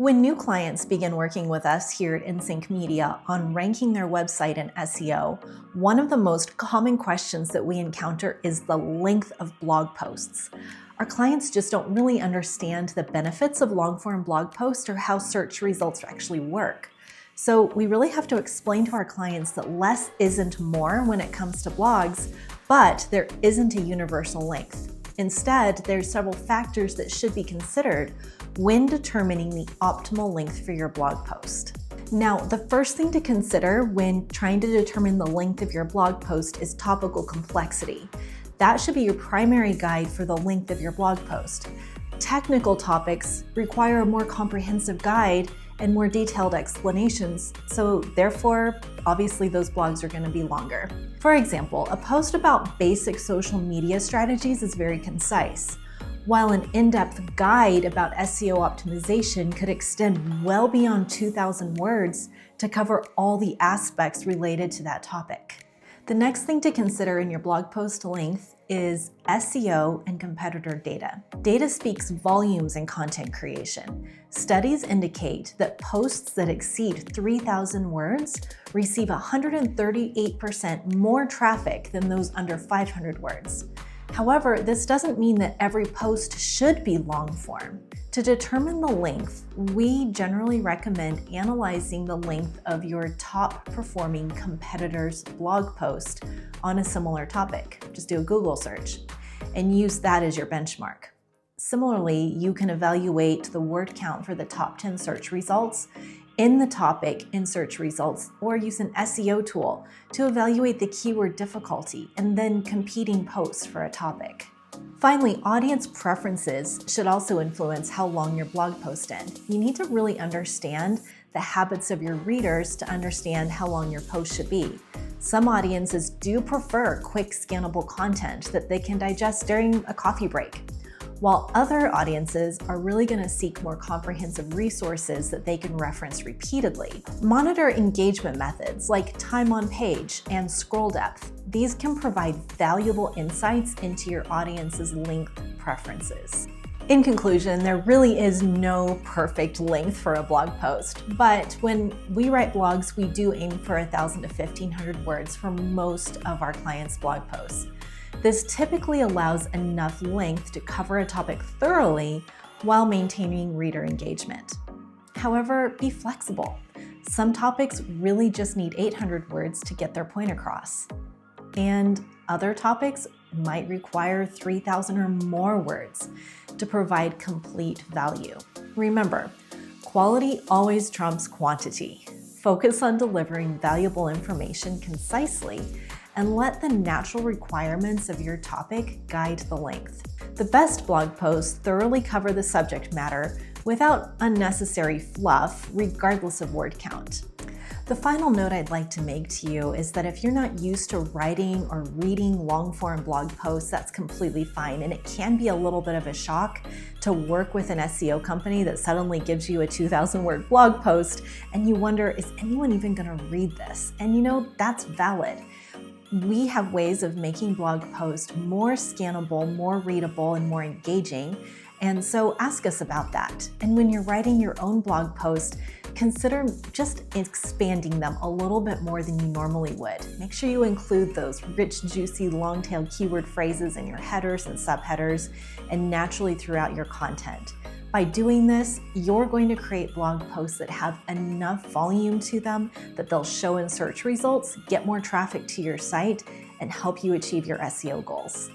When new clients begin working with us here at InSync Media on ranking their website in SEO, one of the most common questions that we encounter is the length of blog posts. Our clients just don't really understand the benefits of long-form blog posts or how search results actually work. So we really have to explain to our clients that less isn't more when it comes to blogs, but there isn't a universal length. Instead, there's several factors that should be considered when determining the optimal length for your blog post. Now, the first thing to consider when trying to determine the length of your blog post is topical complexity. That should be your primary guide for the length of your blog post. Technical topics require a more comprehensive guide and more detailed explanations, so therefore, obviously those blogs are going to be longer. For example, a post about basic social media strategies is very concise, while an in-depth guide about SEO optimization could extend well beyond 2,000 words to cover all the aspects related to that topic. The next thing to consider in your blog post length is SEO and competitor data. Data speaks volumes in content creation. Studies indicate that posts that exceed 3,000 words receive 138% more traffic than those under 500 words. However, this doesn't mean that every post should be long form. To determine the length, we generally recommend analyzing the length of your top performing competitor's blog post on a similar topic. Just do a Google search and use that as your benchmark. Similarly, you can evaluate the word count for the top 10 search results in the topic in search results, or use an SEO tool to evaluate the keyword difficulty and then competing posts for a topic. Finally, audience preferences should also influence how long your blog post ends. You need to really understand the habits of your readers to understand how long your post should be. Some audiences do prefer quick scannable content that they can digest during a coffee break, while other audiences are really going to seek more comprehensive resources that they can reference repeatedly. Monitor engagement methods like time on page and scroll depth. These can provide valuable insights into your audience's length preferences. In conclusion, there really is no perfect length for a blog post, but when we write blogs, we do aim for 1,000 to 1,500 words for most of our clients' blog posts. This typically allows enough length to cover a topic thoroughly while maintaining reader engagement. However, be flexible. Some topics really just need 800 words to get their point across, and other topics might require 3,000 or more words to provide complete value. Remember, quality always trumps quantity. Focus on delivering valuable information concisely and let the natural requirements of your topic guide the length. The best blog posts thoroughly cover the subject matter without unnecessary fluff, regardless of word count. The final note I'd like to make to you is that if you're not used to writing or reading long-form blog posts, that's completely fine, and it can be a little bit of a shock to work with an SEO company that suddenly gives you a 2,000-word blog post, and you wonder, is anyone even going to read this? And you know, that's valid. We have ways of making blog posts more scannable, more readable, and more engaging. And so ask us about that. And when you're writing your own blog post, consider just expanding them a little bit more than you normally would. Make sure you include those rich, juicy, long-tailed keyword phrases in your headers and subheaders and naturally throughout your content. By doing this, you're going to create blog posts that have enough volume to them that they'll show in search results, get more traffic to your site, and help you achieve your SEO goals.